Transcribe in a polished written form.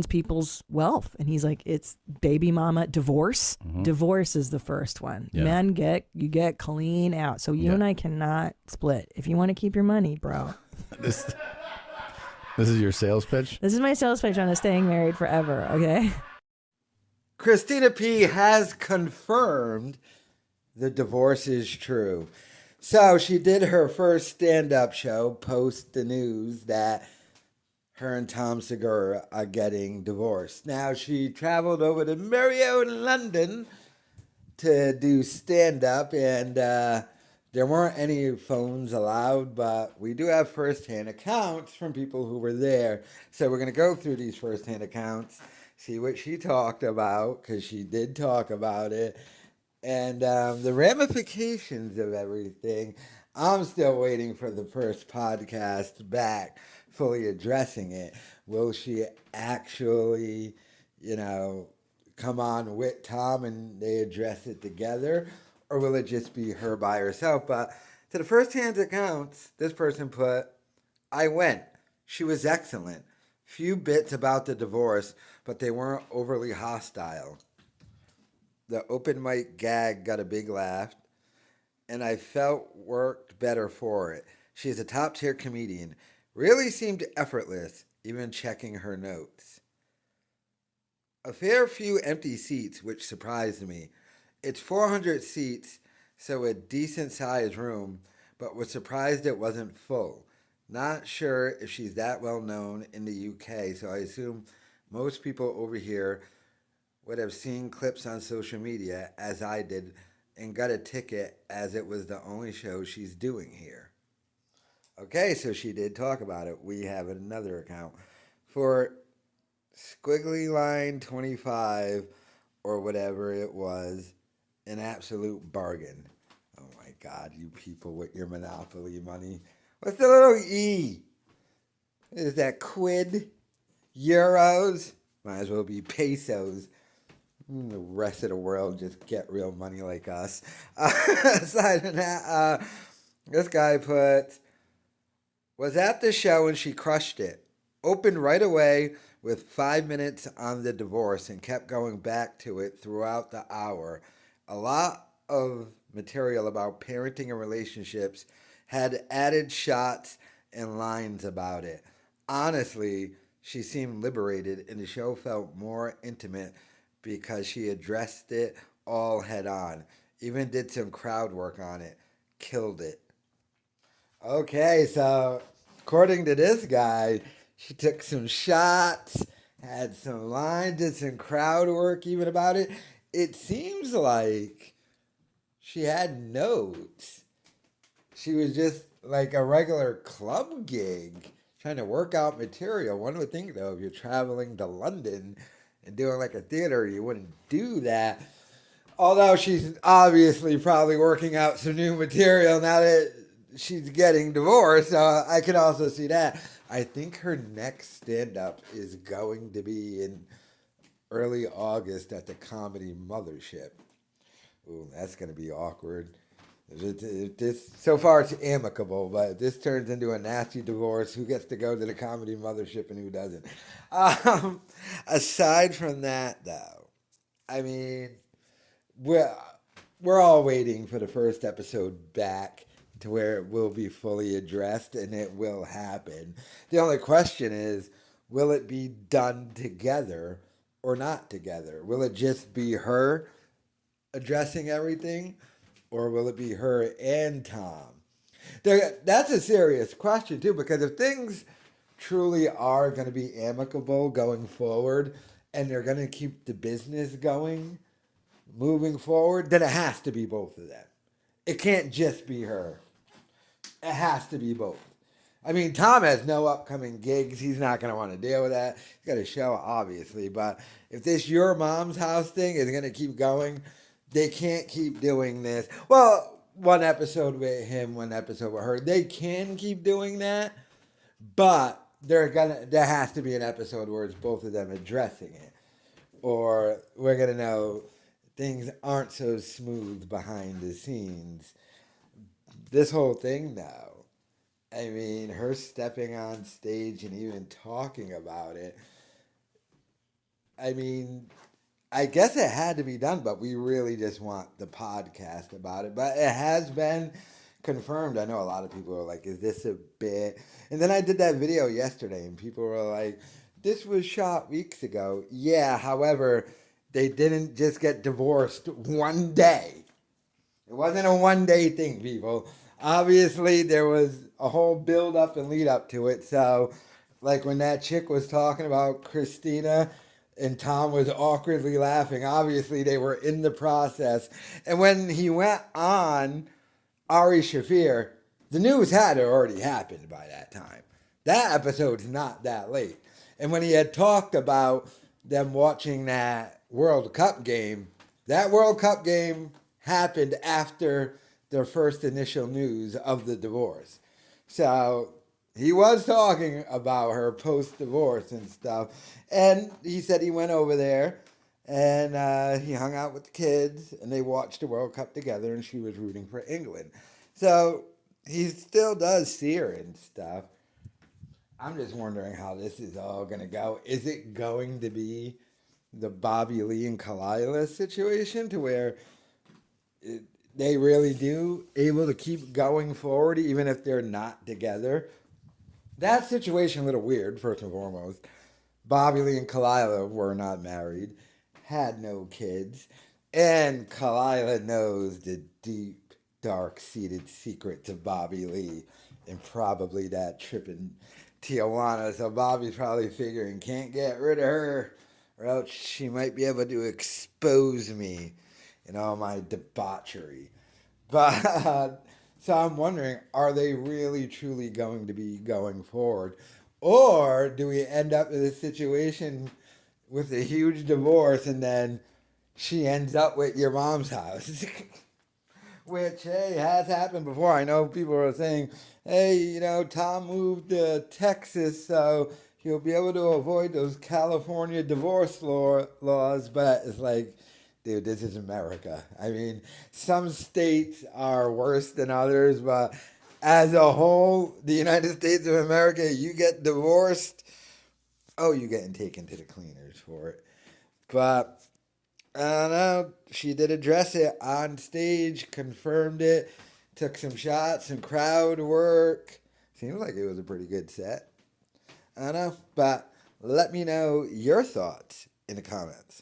ruins people's wealth. And he's like, it's baby mama divorce. Mm-hmm. Divorce is the first one. Yeah. Men get clean out. So you and I cannot split. If you want to keep your money, bro. This is your sales pitch? This is my sales pitch on staying married forever, okay? Christina P. has confirmed the divorce is true. So she did her first stand-up show post the news that her and Tom Segura are getting divorced. Now, she traveled over to Marriott in London to do stand-up, and there weren't any phones allowed, but we do have first-hand accounts from people who were there. So we're going to go through these first-hand accounts, see what she talked about, because she did talk about it, and the ramifications of everything. I'm still waiting for the first podcast back, fully addressing it. Will she actually, come on with Tom and they address it together? Or will it just be her by herself? But to the first-hand accounts, this person put, I went. She was excellent. Few bits about the divorce, but they weren't overly hostile. The open mic gag got a big laugh, and I felt worked better for it. She's a top-tier comedian. Really seemed effortless, even checking her notes. A fair few empty seats, which surprised me. It's 400 seats, so a decent-sized room, but was surprised it wasn't full. Not sure if she's that well known in the UK, so I assume most people over here would have seen clips on social media, as I did, and got a ticket as it was the only show she's doing here. Okay, so she did talk about it. We have another account. For Squiggly Line 25, or whatever it was, an absolute bargain. Oh my God, you people with your Monopoly money. What's the little E? Is that quid? Euros? Might as well be pesos. The rest of the world just get real money like us. Aside from that, this guy put, was at the show and she crushed it. Opened right away with 5 minutes on the divorce and kept going back to it throughout the hour. A lot of material about parenting and relationships, had added shots and lines about it. Honestly, she seemed liberated and the show felt more intimate because she addressed it all head on. Even did some crowd work on it. Killed it. Okay, so according to this guy, she took some shots, had some lines, did some crowd work even about it. It seems like she had notes. She was just like a regular club gig, trying to work out material. One would think, though, if you're traveling to London and doing like a theater, you wouldn't do that. Although she's obviously probably working out some new material now that she's getting divorced. So I can also see that. I think her next stand-up is going to be in early August at the Comedy Mothership. Ooh, that's going to be awkward. If this, so far it's amicable, but if this turns into a nasty divorce, who gets to go to the Comedy Mothership and who doesn't? Aside from that, though, I mean, we're all waiting for the first episode back to where it will be fully addressed, and it will happen. The only question is, will it be done together or not together? Will it just be her addressing everything, or will it be her and Tom? That's a serious question, too, because if things truly are going to be amicable going forward, and they're going to keep the business going, moving forward, then it has to be both of them. It can't just be her. It has to be both. I mean, Tom has no upcoming gigs. He's not going to want to deal with that. He's got a show, obviously. But if this Your Mom's House thing is going to keep going, they can't keep doing this. Well, one episode with him, one episode with her. They can keep doing that, but there has to be an episode where it's both of them addressing it. Or we're going to know things aren't so smooth behind the scenes. This whole thing, though, I mean, her stepping on stage and even talking about it, I mean, I guess it had to be done, but we really just want the podcast about it. But it has been confirmed. I know a lot of people are like, is this a bit? And then I did that video yesterday, and people were like, this was shot weeks ago. Yeah, however, they didn't just get divorced one day. It wasn't a one-day thing, people. Obviously, there was a whole build-up and lead-up to it. So, like when that chick was talking about Christina and Tom was awkwardly laughing, obviously they were in the process. And when he went on Ari Shafir, the news had already happened by that time. That episode's not that late. And when he had talked about them watching that World Cup game, that World Cup game happened after their first initial news of the divorce. So he was talking about her post-divorce and stuff. And he said he went over there and he hung out with the kids and they watched the World Cup together and she was rooting for England. So he still does see her and stuff. I'm just wondering how this is all going to go. Is it going to be the Bobby Lee and Kalila situation to where they really do able to keep going forward even if they're not together? That situation a little weird, first and foremost. Bobby Lee and Kalila were not married, had no kids, and Kalila knows the deep, dark-seated secrets of Bobby Lee and probably that trip in Tijuana. So Bobby's probably figuring, can't get rid of her or else she might be able to expose me and all my debauchery. But so I'm wondering, are they really truly going to be going forward? Or do we end up in a situation with a huge divorce and then she ends up with your mom's house? Which, hey, has happened before. I know people are saying, hey, you know, Tom moved to Texas, so he'll be able to avoid those California divorce laws. But it's like, dude, this is America. I mean, some states are worse than others, but as a whole, the United States of America, you get divorced, oh, you're getting taken to the cleaners for it. But I don't know. She did address it on stage, confirmed it, took some shots, some crowd work. Seemed like it was a pretty good set. I don't know, but let me know your thoughts in the comments.